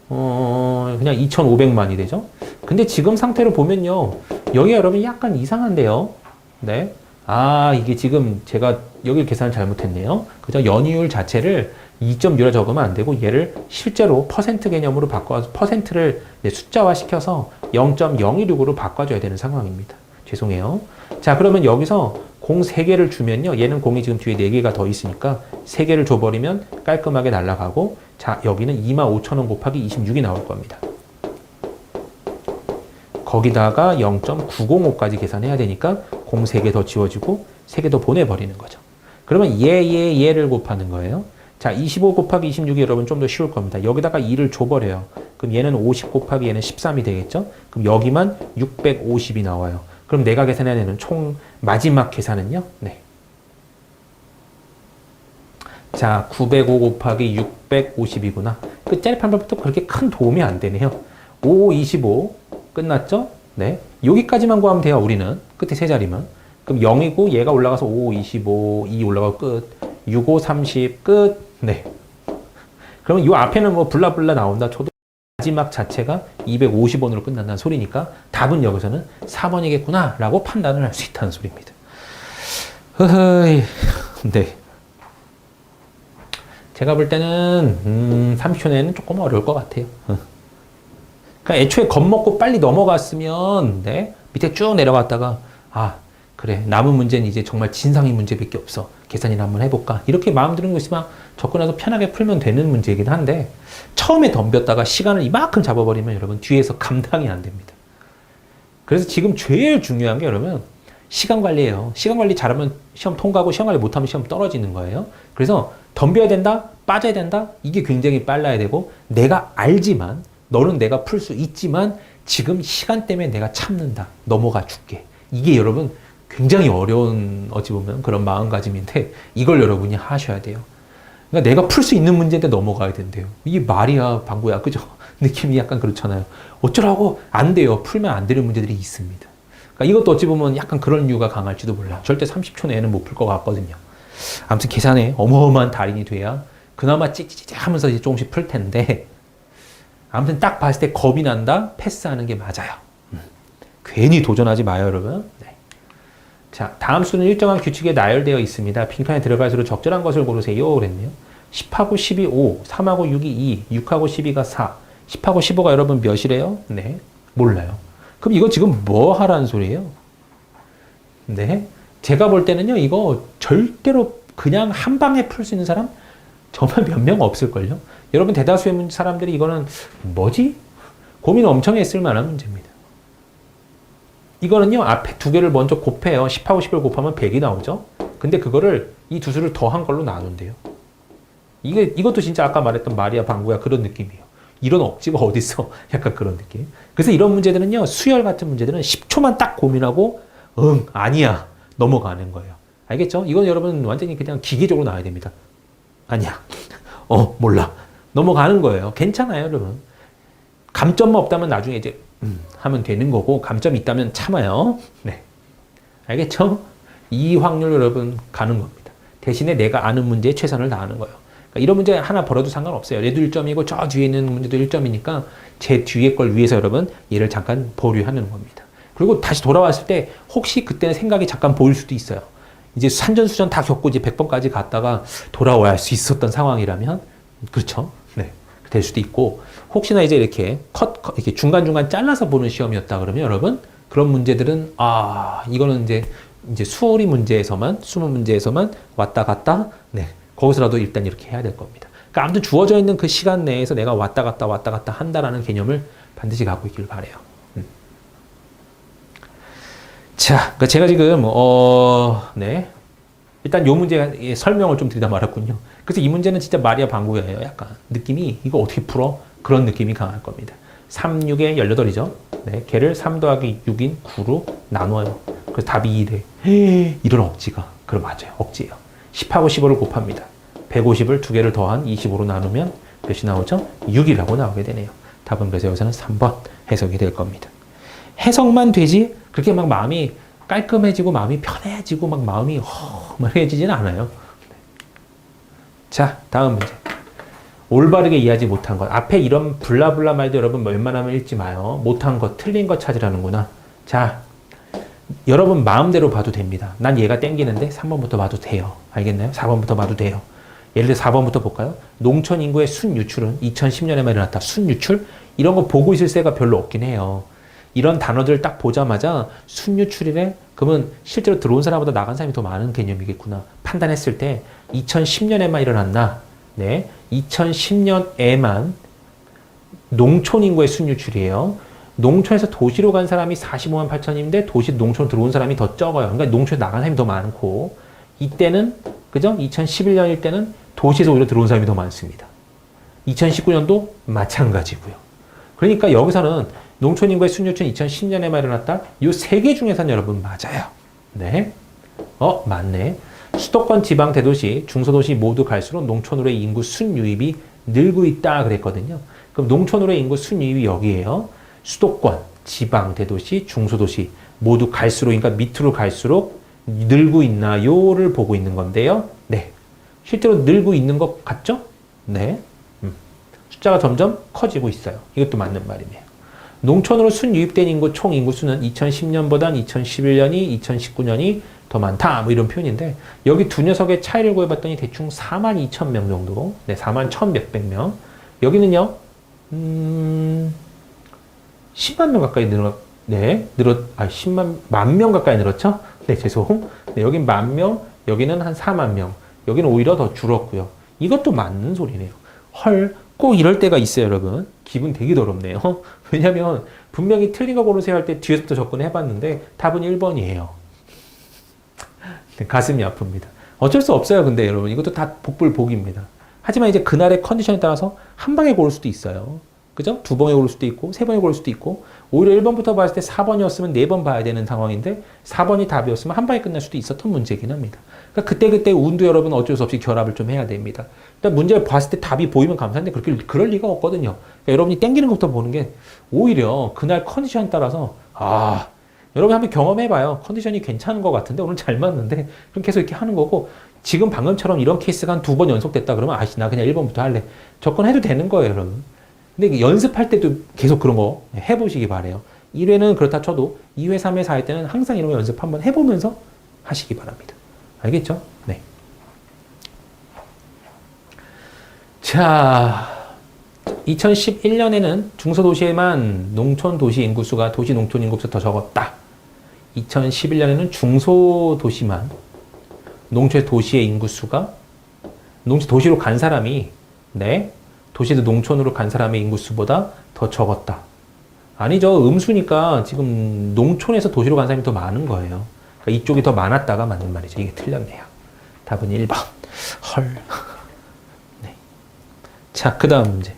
그냥 2,500만이 되죠? 근데 지금 상태로 보면요. 여기 여러분 약간 이상한데요? 네. 아, 이게 지금 제가 여기 계산을 잘못했네요. 그죠? 연이율 자체를 2.6라 적으면 안 되고 얘를 실제로 퍼센트 개념으로 바꿔서 퍼센트를 숫자화 시켜서 0.016으로 바꿔줘야 되는 상황입니다. 죄송해요. 자, 그러면 여기서 공 3개를 주면요. 얘는 공이 지금 뒤에 4개가 더 있으니까 3개를 줘버리면 깔끔하게 날아가고 자, 여기는 25,000원 곱하기 26이 나올 겁니다. 거기다가 0.905까지 계산해야 되니까 공 3개 더 지워지고 3개 더 보내버리는 거죠. 그러면 얘를 곱하는 거예요. 자, 25 곱하기 26이 여러분 좀 더 쉬울 겁니다. 여기다가 2를 줘버려요. 그럼 얘는 50 곱하기 얘는 13이 되겠죠? 그럼 여기만 650이 나와요. 그럼 내가 계산해야 되는 총 마지막 계산은요? 네. 자, 905 곱하기 650이구나. 끝자리 판별부터 그렇게 큰 도움이 안 되네요. 5, 25 끝났죠? 네. 여기까지만 구하면 돼요, 우리는. 끝에 세 자리만. 그럼 0이고 얘가 올라가서 5, 25, 2 올라가고 끝. 6, 5, 30 끝. 네. 그러면 이 앞에는 뭐 블라블라 나온다 쳐도 마지막 자체가 250원으로 끝난다는 소리니까 답은 여기서는 4번이겠구나 라고 판단을 할 수 있다는 소리입니다. 허허이. 네. 제가 볼 때는 30초 내에는 조금 어려울 것 같아요. 그러니까 애초에 겁먹고 빨리 넘어갔으면 네? 밑에 쭉 내려갔다가 아 그래 남은 문제는 이제 정말 진상의 문제밖에 없어. 계산이나 한번 해볼까. 이렇게 마음 드는 거 있으면 접근해서 편하게 풀면 되는 문제이긴 한데 처음에 덤볐다가 시간을 이만큼 잡아버리면 여러분 뒤에서 감당이 안 됩니다. 그래서 지금 제일 중요한 게 여러분 시간 관리예요. 시간 관리 잘하면 시험 통과하고 시험 관리 못하면 시험 떨어지는 거예요. 그래서 덤벼야 된다, 빠져야 된다. 이게 굉장히 빨라야 되고 내가 알지만 너는 내가 풀 수 있지만 지금 시간 때문에 내가 참는다. 넘어가 줄게. 이게 여러분 굉장히 어려운 어찌 보면 그런 마음가짐인데 이걸 여러분이 하셔야 돼요. 그러니까 내가 풀 수 있는 문제인데 넘어가야 된대요. 이게 말이야 방구야 그죠? 느낌이 약간 그렇잖아요. 어쩌라고 안 돼요. 풀면 안 되는 문제들이 있습니다. 그러니까 이것도 어찌 보면 약간 그런 이유가 강할지도 몰라요. 절대 30초 내에는 못 풀 것 같거든요. 아무튼 계산에 어마어마한 달인이 돼야 그나마 찌찌찌 하면서 이제 조금씩 풀 텐데, 아무튼 딱 봤을 때 겁이 난다? 패스하는 게 맞아요. 괜히 도전하지 마요, 여러분. 네. 자, 다음 수는 일정한 규칙에 나열되어 있습니다. 빈칸에 들어갈수록 적절한 것을 고르세요. 그랬네요. 10하고 12, 5, 3하고 6이 2, 6하고 12가 4, 10하고 15가 여러분 몇이래요? 네, 몰라요. 그럼 이거 지금 뭐 하라는 소리예요? 네, 제가 볼 때는요, 이거 절대로 그냥 한 방에 풀 수 있는 사람 정말 몇 명 없을걸요? 여러분 대다수의 사람들이 이거는 뭐지? 고민 엄청 했을 만한 문제입니다. 이거는요, 앞에 두 개를 먼저 곱해요. 10하고 10을 곱하면 100이 나오죠? 근데 그거를 이 두 수를 더한 걸로 나눈대요. 이것도 진짜 아까 말했던 마리아 방구야 그런 느낌이에요. 이런 억지가 어딨어? 약간 그런 느낌. 그래서 이런 문제들은요, 수열 같은 문제들은 10초만 딱 고민하고, 아니야. 넘어가는 거예요. 알겠죠? 이건 여러분 완전히 그냥 기계적으로 나와야 됩니다. 아니야. 몰라. 넘어가는 거예요. 괜찮아요, 여러분. 감점만 없다면 나중에 이제, 하면 되는 거고, 감점이 있다면 참아요. 네. 알겠죠? 이 확률 여러분 가는 겁니다. 대신에 내가 아는 문제에 최선을 다하는 거예요. 그러니까 이런 문제 하나 벌어도 상관없어요. 얘도 1점이고 저 뒤에 있는 문제도 1점이니까 제 뒤에 걸 위해서 여러분 얘를 잠깐 보류하는 겁니다. 그리고 다시 돌아왔을 때 혹시 그때는 생각이 잠깐 보일 수도 있어요. 이제 산전수전 다 겪고 이제 100번까지 갔다가 돌아와야 할 수 있었던 상황이라면, 그렇죠? 네. 될 수도 있고, 혹시나 이제 이렇게 이렇게 중간중간 잘라서 보는 시험이었다 그러면 여러분, 그런 문제들은, 이거는 이제 수리 문제에서만, 수문 문제에서만 왔다 갔다, 네. 거기서라도 일단 이렇게 해야 될 겁니다. 그러니까 아무튼 주어져 있는 그 시간 내에서 내가 왔다 갔다 한다라는 개념을 반드시 갖고 있길 바래요. 자, 그러니까 제가 지금 네, 일단 요 문제 설명을 좀 드리다 말았군요. 그래서 이 문제는 진짜 마리아 방구예요. 약간 느낌이 이거 어떻게 풀어? 그런 느낌이 강할 겁니다. 3, 6에 18이죠. 네, 걔를 3 더하기 6인 9로 나눠요. 그래서 답이 2래. 이런 억지가. 그럼 맞아요. 억지예요. 10하고 15를 곱합니다. 150을 두 개를 더한 25로 나누면 몇이 나오죠? 6이라고 나오게 되네요. 답은 그래서 여기서는 3번 해석이 될 겁니다. 해석만 되지 그렇게 막 마음이 깔끔해지고 마음이 편해지고 막 마음이 허물해지진 않아요. 자, 다음 문제. 올바르게 이해하지 못한 것. 앞에 이런 블라블라 말도 여러분 웬만하면 읽지 마요. 못한 것, 틀린 것 찾으라는구나. 자, 여러분 마음대로 봐도 됩니다. 난 얘가 땡기는데 3번부터 봐도 돼요. 알겠나요? 4번부터 봐도 돼요. 예를 들어 4번부터 볼까요? 농촌 인구의 순유출은 2010년에만 일어났다. 순유출? 이런 거 보고 있을 새가 별로 없긴 해요. 이런 단어들 딱 보자마자 순유출이래? 그러면 실제로 들어온 사람보다 나간 사람이 더 많은 개념이겠구나. 판단했을 때 2010년에만 일어났나? 네, 2010년에만 농촌 인구의 순유출이에요. 농촌에서 도시로 간 사람이 45만 8천인데 도시 농촌으로 들어온 사람이 더 적어요. 그러니까 농촌에 나간 사람이 더 많고, 이때는 그죠? 2011년일 때는 도시에서 오히려 들어온 사람이 더 많습니다. 2019년도 마찬가지고요. 그러니까 여기서는 농촌 인구의 순유출은 2010년에만 일어났다. 이 세 개 중에서는 여러분 맞아요. 네. 맞네. 수도권 지방 대도시, 중소도시 모두 갈수록 농촌으로의 인구 순유입이 늘고 있다 그랬거든요. 그럼 농촌으로의 인구 순유입이 여기에요. 수도권, 지방, 대도시, 중소도시 모두 갈수록, 그러니까 밑으로 갈수록 늘고 있나요를 보고 있는 건데요. 네. 실제로 늘고 있는 것 같죠? 네. 숫자가 점점 커지고 있어요. 이것도 맞는 말이네요. 농촌으로 순유입된 인구 총 인구수는 2010년보단 2011년이, 2019년이 더 많다. 뭐 이런 표현인데, 여기 두 녀석의 차이를 구해봤더니 대충 4만 2천 명 정도. 네, 4만 1천 몇백 명. 여기는요, 10만 명 가까이 네, 10만 명 가까이 늘었죠? 네, 죄송. 네, 여긴 10,000명, 여기는 한 4만 명. 여기는 오히려 더 줄었고요. 이것도 맞는 소리네요. 헐, 꼭 이럴 때가 있어요, 여러분. 기분 되게 더럽네요. 왜냐면 분명히 틀린 거 고르세요 할 때 뒤에서부터 접근해봤는데 답은 1번이에요. 네, 가슴이 아픕니다. 어쩔 수 없어요, 근데 여러분. 이것도 다 복불복입니다. 하지만 이제 그날의 컨디션에 따라서 한 방에 고를 수도 있어요. 그죠? 두 번에 고를 수도 있고, 세 번에 고를 수도 있고, 오히려 1번부터 봤을 때 4번이었으면 4번 봐야 되는 상황인데, 4번이 답이었으면 한 방에 끝날 수도 있었던 문제긴 합니다. 그러니까 그때그때 운도 여러분 어쩔 수 없이 결합을 좀 해야 됩니다. 일단 문제를 봤을 때 답이 보이면 감사한데 그렇게 그럴 리가 없거든요. 그러니까 여러분이 땡기는 것부터 보는 게 오히려 그날 컨디션 따라서 여러분 한번 경험해봐요. 컨디션이 괜찮은 것 같은데 오늘 잘 맞는데 그럼 계속 이렇게 하는 거고 지금 방금처럼 이런 케이스가 한 2번 연속됐다 그러면 나 그냥 1번부터 할래. 접근해도 되는 거예요, 여러분. 근데 연습할 때도 계속 그런 거 해보시기 바래요. 1회는 그렇다 쳐도 2회, 3회, 4회 때는 항상 이런 거 연습 한번 해보면서 하시기 바랍니다. 알겠죠? 네. 자, 2011년에는 중소도시에만 농촌도시 인구수가 도시 농촌 인구수가 더 적었다. 2011년에는 중소도시만 농촌 도시의 인구수가 농촌 도시로 간 사람이 도시에서 농촌으로 간 사람의 인구수보다 더 적었다. 아니죠. 음수니까 지금 농촌에서 도시로 간 사람이 더 많은 거예요. 그러니까 이쪽이 더 많았다가 맞는 말이죠. 이게 틀렸네요. 답은 1번. 헐. 네. 자, 그 다음 문제.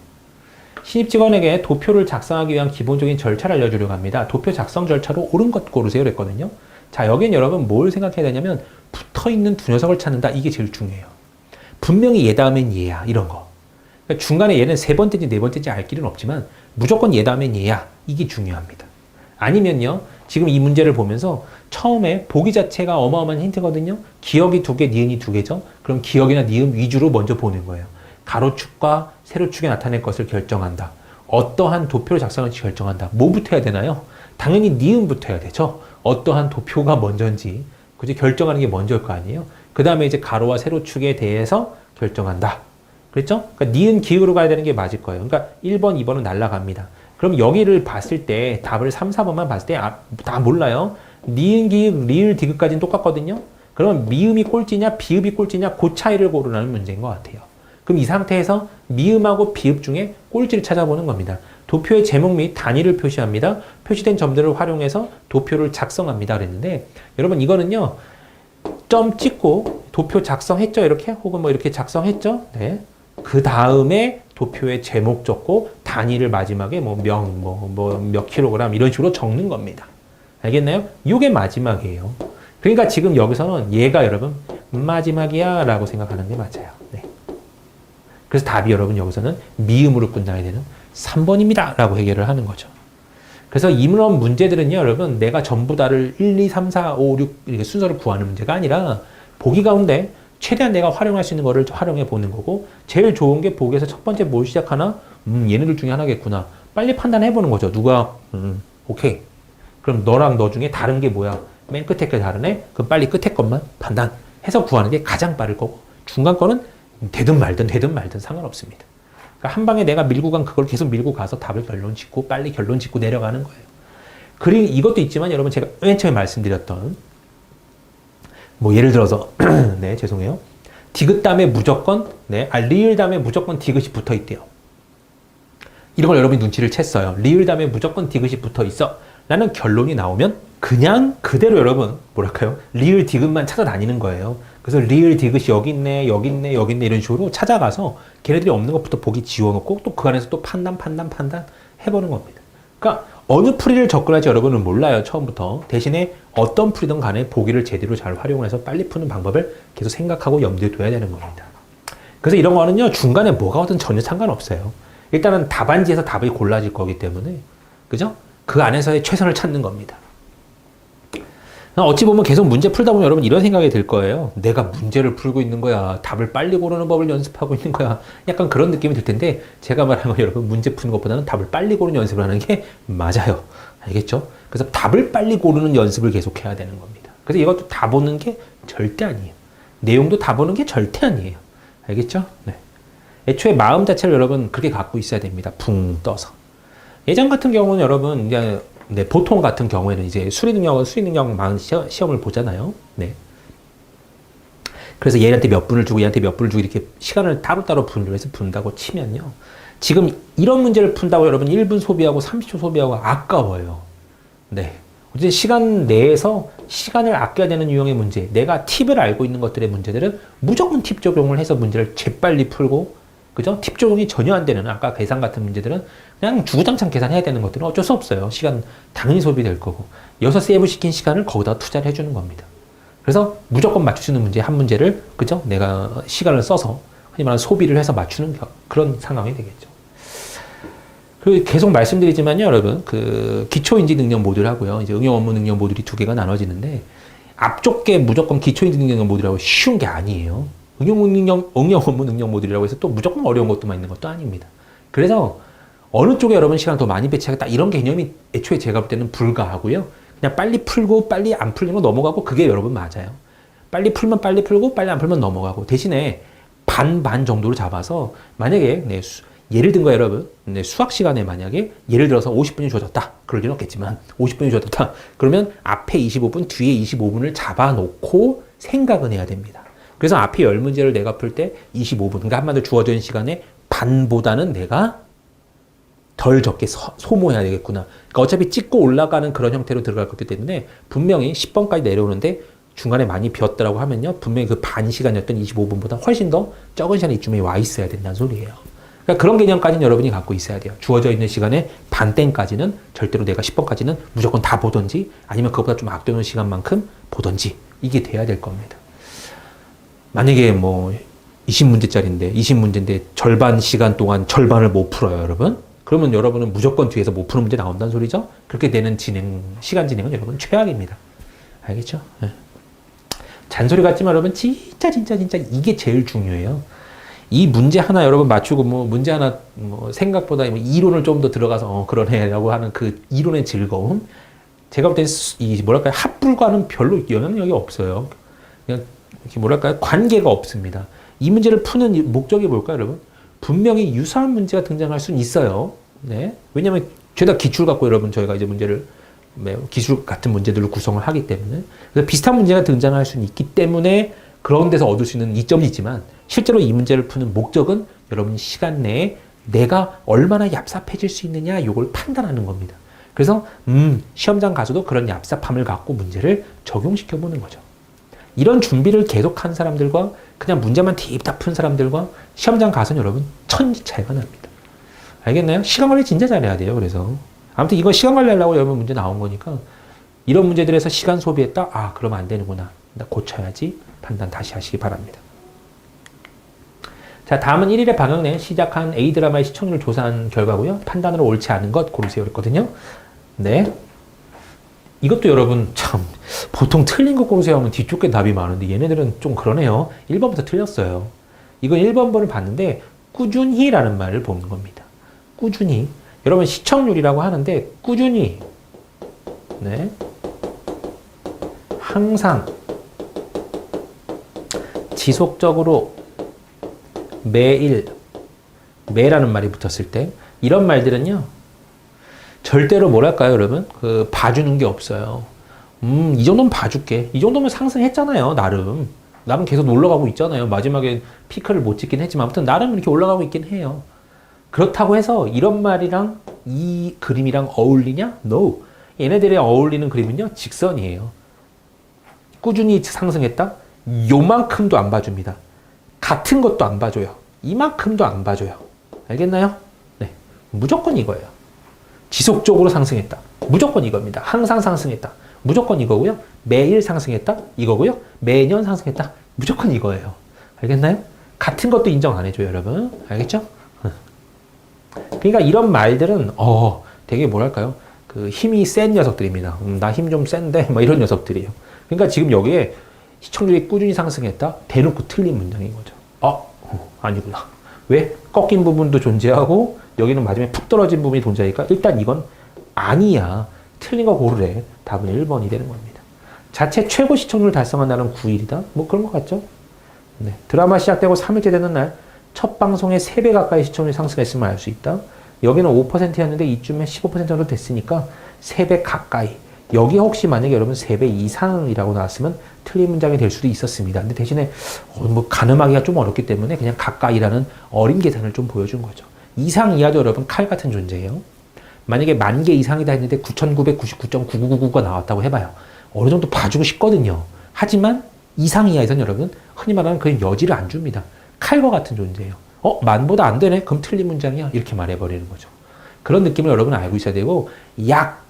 신입 직원에게 도표를 작성하기 위한 기본적인 절차를 알려주려고 합니다. 도표 작성 절차로 옳은 것 고르세요. 그랬거든요. 자, 여기는 여러분 뭘 생각해야 되냐면 붙어있는 두 녀석을 찾는다. 이게 제일 중요해요. 분명히 얘 다음엔 얘야. 이런 거. 그러니까 중간에 얘는 세 번째인지 네 번째인지 알 길은 없지만 무조건 얘 다음엔 얘야. 이게 중요합니다. 아니면요. 지금 이 문제를 보면서 처음에 보기 자체가 어마어마한 힌트거든요. 기억이 2개, 니은이 2개죠. 그럼 기억이나 니은 위주로 먼저 보는 거예요. 가로축과 세로축에 나타낼 것을 결정한다. 어떠한 도표를 작성할지 결정한다. 뭐부터 해야 되나요? 당연히 니은부터 해야 되죠. 어떠한 도표가 먼저인지 그지 결정하는 게 먼저일 거 아니에요. 그 다음에 이제 가로와 세로축에 대해서 결정한다. 그랬죠? 그러니까 니은 기울로 가야 되는 게 맞을 거예요. 그러니까 1번, 2번은 날라갑니다. 그럼 여기를 봤을 때 답을 3, 4번만 봤을 때 다 몰라요. 니은, 기읍, 리을, 디귿까지는 똑같거든요. 그러면 미음이 꼴찌냐 비읍이 꼴찌냐 그 차이를 고르라는 문제인 것 같아요. 그럼 이 상태에서 미음하고 비읍 중에 꼴찌를 찾아보는 겁니다. 도표의 제목 및 단위를 표시합니다. 표시된 점들을 활용해서 도표를 작성합니다. 그랬는데 여러분 이거는요. 점 찍고 도표 작성했죠? 이렇게 혹은 뭐 이렇게 작성했죠? 네. 그 다음에 도표의 제목 적고 단위를 마지막에 몇 킬로그램 이런 식으로 적는 겁니다. 알겠나요? 이게 마지막이에요. 그러니까 지금 여기서는 얘가 여러분 마지막이야 라고 생각하는 게 맞아요. 네. 그래서 답이 여러분 여기서는 미음으로 끝나야 되는 3번입니다 라고 해결을 하는 거죠. 그래서 이런 문제들은요 여러분 내가 전부 다를 1, 2, 3, 4, 5, 6 이렇게 순서를 구하는 문제가 아니라 보기 가운데 최대한 내가 활용할 수 있는 거를 활용해 보는 거고 제일 좋은 게 보기에서 첫 번째 뭘 시작하나? 얘네들 중에 하나겠구나. 빨리 판단해 보는 거죠. 누가 오케이. 그럼 너랑 너 중에 다른 게 뭐야? 맨 끝에 게 다르네? 그럼 빨리 끝에 것만 판단해서 구하는 게 가장 빠를 거고 중간 거는 되든 말든 상관없습니다. 그러니까 한 방에 내가 밀고 간 그걸 계속 밀고 가서 답을 결론 짓고 빨리 결론 짓고 내려가는 거예요. 그리고 이것도 있지만 여러분 제가 맨 처음에 말씀드렸던 뭐 예를 들어서 네 죄송해요. 디귿 다음에 무조건 리을 다음에 무조건 디귿이 붙어 있대요. 이런 걸 여러분이 눈치를 챘어요. 리을 다음에 무조건 디귿이 붙어 있어. 라는 결론이 나오면 그냥 그대로 여러분 뭐랄까요? 리을 디귿만 찾아다니는 거예요. 그래서 리을 디귿이 여기 있네 이런 식으로 찾아가서 걔네들이 없는 것부터 보기 지워놓고 또 그 안에서 또 판단 해보는 겁니다. 그러니까 어느 풀이를 접근할지 여러분은 몰라요. 처음부터. 대신에 어떤 풀이든 간에 보기를 제대로 잘 활용해서 빨리 푸는 방법을 계속 생각하고 염두에 둬야 되는 겁니다. 그래서 이런 거는요. 중간에 뭐가 오든 전혀 상관없어요. 일단은 답안지에서 답이 골라질 거기 때문에 그죠? 그 안에서의 최선을 찾는 겁니다. 어찌 보면 계속 문제 풀다 보면 여러분 이런 생각이 들 거예요. 내가 문제를 풀고 있는 거야. 답을 빨리 고르는 법을 연습하고 있는 거야. 약간 그런 느낌이 들 텐데 제가 말한 건 여러분 문제 푸는 것보다는 답을 빨리 고르는 연습을 하는 게 맞아요. 알겠죠? 그래서 답을 빨리 고르는 연습을 계속 해야 되는 겁니다. 그래서 이것도 다 보는 게 절대 아니에요. 내용도 다 보는 게 절대 아니에요. 알겠죠? 네. 애초에 마음 자체를 여러분 그렇게 갖고 있어야 됩니다. 붕 떠서. 예전 같은 경우는 여러분 이제 보통 같은 경우에는 이제 수리 능력만 시험을 보잖아요. 네. 그래서 얘한테 몇 분을 주고 얘한테 몇 분을 주고 이렇게 시간을 따로따로 분류해서 푼다고 치면요. 지금 이런 문제를 푼다고 여러분 1분 소비하고 30초 소비하고 아까워요. 네. 어쨌든 시간 내에서 시간을 아껴야 되는 유형의 문제, 내가 팁을 알고 있는 것들의 문제들은 무조건 팁 적용을 해서 문제를 재빨리 풀고 그죠? 팁 적용이 전혀 안 되는 아까 계산 같은 문제들은 그냥 주구장창 계산해야 되는 것들은 어쩔 수 없어요. 시간 당연히 소비될 거고 6 세이브 시킨 시간을 거기다 투자를 해주는 겁니다. 그래서 무조건 맞출 수 있는 문제 한 문제를 그죠? 내가 시간을 써서 흔히 말하는 소비를 해서 맞추는 그런 상황이 되겠죠. 그 계속 말씀드리지만요, 여러분, 그 기초인지 능력 모듈하고요, 이제 응용 업무 능력 모듈이 두 개가 나눠지는데 앞쪽 게 무조건 기초인지 능력 모듈이라고 쉬운 게 아니에요. 응용 업무 능력 모듈이라고 해서 또 무조건 어려운 것도만 있는 것도 아닙니다. 그래서 어느 쪽에 여러분 시간을 더 많이 배치하겠다 이런 개념이 애초에 제가 볼 때는 불가하고요. 그냥 빨리 풀고 빨리 안 풀리면 넘어가고 그게 여러분 맞아요. 빨리 풀면 빨리 풀고 빨리 안 풀면 넘어가고 대신에 반 정도로 잡아서 만약에 예를 든 거 여러분 수학 시간에 만약에 예를 들어서 50분이 주어졌다 그럴 리는 없겠지만 50분이 주어졌다 그러면 앞에 25분 뒤에 25분을 잡아놓고 생각은 해야 됩니다. 그래서 앞에 10문제를 내가 풀 때 25분 그러니까 한마디로 주어진 시간의 반보다는 내가 덜 적게 소모해야 되겠구나. 그러니까 어차피 찍고 올라가는 그런 형태로 들어갈 거기 때문에 분명히 10번까지 내려오는데 중간에 많이 비었더라고 하면요. 분명히 그 반 시간이었던 25분보다 훨씬 더 적은 시간이 이쯤에 와 있어야 된다는 소리예요. 그러니까 그런 개념까지는 여러분이 갖고 있어야 돼요. 주어져 있는 시간에 반땡까지는 절대로 내가 10번까지는 무조건 다 보던지 아니면 그것보다 좀 앞두는 시간만큼 보던지 이게 돼야 될 겁니다. 만약에 뭐 20문제짜리인데 20문제인데 절반 시간 동안 절반을 못 풀어요, 여러분. 그러면 여러분은 무조건 뒤에서 못 푸는 문제 나온다는 소리죠. 그렇게 되는 시간 진행은 여러분 최악입니다. 알겠죠? 네. 잔소리 같지만 여러분 진짜 이게 제일 중요해요. 이 문제 하나 여러분 맞추고 뭐 문제 하나 뭐 생각보다 뭐 이론을 좀 더 들어가서 그러네라고 하는 그 이론의 즐거움. 제가 볼 때는 이 뭐랄까요 합불과는 별로 영향력이 없어요. 그냥 뭐랄까요 관계가 없습니다. 이 문제를 푸는 목적이 뭘까요, 여러분? 분명히 유사한 문제가 등장할 수는 있어요. 네. 왜냐하면 죄다 기출 갖고 여러분 저희가 이제 문제를 기술 같은 문제들을 구성을 하기 때문에 그래서 비슷한 문제가 등장할 수는 있기 때문에 그런 데서 얻을 수 있는 이점이 있지만 실제로 이 문제를 푸는 목적은 여러분 시간 내에 내가 얼마나 얍삽해질 수 있느냐 이걸 판단하는 겁니다. 그래서 시험장 가서도 그런 얍삽함을 갖고 문제를 적용시켜 보는 거죠. 이런 준비를 계속한 사람들과 그냥 문제만 딥다 푼 사람들과 시험장 가서는 여러분 천지 차이가 납니다. 알겠나요? 시간 관리 진짜 잘해야 돼요. 그래서 아무튼 이거 시간 관리하려고 여러분 문제 나온 거니까 이런 문제들에서 시간 소비했다? 아 그러면 안 되는구나. 나 고쳐야지. 판단 다시 하시기 바랍니다. 자 다음은 1일의 방영 내 시작한 A드라마의 시청률을 조사한 결과고요. 판단으로 옳지 않은 것 고르세요 그랬거든요. 네. 이것도 여러분 참 보통 틀린 거 고르세요 하면 뒤쪽 게 답이 많은데 얘네들은 좀 그러네요. 1번부터 틀렸어요. 이건 1번을 봤는데 꾸준히 라는 말을 보는 겁니다. 꾸준히. 여러분 시청률이라고 하는데 꾸준히 네. 항상 지속적으로 매일 매라는 말이 붙었을 때 이런 말들은요 절대로 뭐랄까요 여러분 그 봐주는 게 없어요. 이 정도면 봐줄게. 이 정도면 상승했잖아요. 나름 계속 올라가고 있잖아요. 마지막에 피크를 못 찍긴 했지만 아무튼 나름 이렇게 올라가고 있긴 해요. 그렇다고 해서 이런 말이랑 이 그림이랑 어울리냐? No. 얘네들이 어울리는 그림은요 직선이에요. 꾸준히 상승했다? 요만큼도 안 봐줍니다. 같은 것도 안 봐줘요. 이만큼도 안 봐줘요. 알겠나요? 네. 무조건 이거예요. 지속적으로 상승했다. 무조건 이겁니다. 항상 상승했다. 무조건 이거고요. 매일 상승했다. 이거고요. 매년 상승했다. 무조건 이거예요. 알겠나요? 같은 것도 인정 안 해줘요, 여러분. 알겠죠? 그러니까 이런 말들은 되게 뭐랄까요? 그 힘이 센 녀석들입니다. 나 힘 좀 센데 뭐 이런 녀석들이에요. 그러니까 지금 여기에 시청률이 꾸준히 상승했다. 대놓고 틀린 문장인 거죠. 아니구나. 왜? 꺾인 부분도 존재하고 여기는 마지막에 푹 떨어진 부분이 존재하니까 일단 이건 아니야. 틀린 거 고르래. 답은 1번이 되는 겁니다. 자체 최고 시청률 달성한 날은 9일이다. 뭐 그런 것 같죠? 네. 드라마 시작되고 3일째 되는 날 첫 방송에 3배 가까이 시청률이 상승했음을 알 수 있다. 여기는 5%였는데 이쯤에 15% 정도 됐으니까 3배 가까이. 여기 혹시 만약에 여러분 3배 이상이라고 나왔으면 틀린 문장이 될 수도 있었습니다. 근데 대신에 뭐 가늠하기가 좀 어렵기 때문에 그냥 가까이라는 어린 계산을 좀 보여준 거죠. 이상 이하도 여러분 칼 같은 존재예요. 만약에 10,000개 이상이다 했는데 9,999.9999가 나왔다고 해봐요. 어느 정도 봐주고 싶거든요. 하지만 이상 이하에서는 여러분 흔히 말하는 그 여지를 안 줍니다. 칼과 같은 존재예요. 만보다 안 되네? 그럼 틀린 문장이야. 이렇게 말해버리는 거죠. 그런 느낌을 여러분 알고 있어야 되고 약,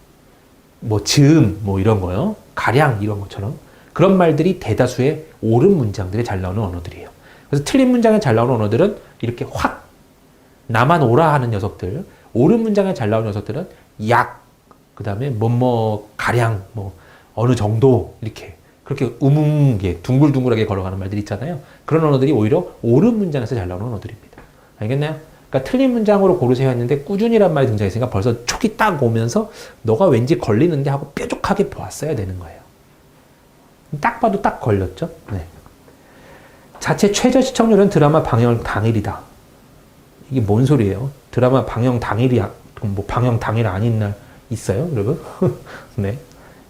뭐 즈음, 뭐 이런 거요. 가량 이런 것처럼 그런 말들이 대다수의 옳은 문장들이 잘 나오는 언어들이에요. 그래서 틀린 문장에 잘 나오는 언어들은 이렇게 확 나만 오라 하는 녀석들, 옳은 문장에 잘 나오는 녀석들은 약, 그 다음에 가량, 어느 정도 이렇게 그렇게 둥글둥글하게 걸어가는 말들이 있잖아요. 그런 언어들이 오히려 옳은 문장에서 잘 나오는 언어들입니다. 알겠나요? 그러니까 틀린 문장으로 고르세요 했는데 꾸준히란 말이 등장했으니까 벌써 촉이 딱 오면서 너가 왠지 걸리는데 하고 뾰족하게 보았어야 되는 거예요. 딱 봐도 딱 걸렸죠? 네. 자체 최저 시청률은 드라마 방영 당일이다. 이게 뭔 소리예요? 드라마 방영 당일이, 방영 당일 아닌 날 있어요, 여러분? 네.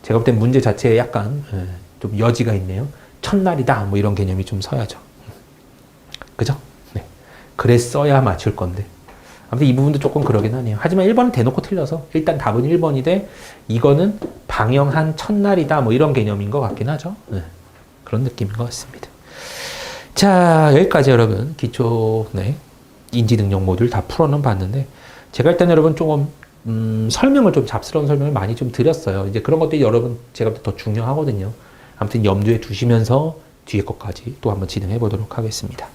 제가 볼 땐 문제 자체에 약간, 좀 여지가 있네요. 첫날이다, 이런 개념이 좀 서야죠. 그죠? 네. 그랬어야 맞출 건데. 아무튼 이 부분도 조금 그러긴 하네요. 하지만 1번은 대놓고 틀려서, 일단 답은 1번인데, 이거는 방영한 첫날이다, 이런 개념인 것 같긴 하죠. 네. 그런 느낌인 것 같습니다. 자, 여기까지 여러분, 기초, 인지 능력 모듈 다 풀어는 봤는데, 제가 일단 여러분 조금, 설명을 좀 잡스러운 설명을 많이 좀 드렸어요. 이제 그런 것들이 여러분, 제가 더 중요하거든요. 아무튼 염두에 두시면서 뒤에 것까지 또 한번 진행해 보도록 하겠습니다.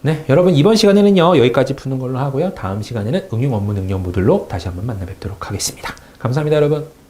네, 여러분 이번 시간에는요, 여기까지 푸는 걸로 하고요. 다음 시간에는 응용 업무 능력 모듈로 다시 한번 만나 뵙도록 하겠습니다. 감사합니다, 여러분.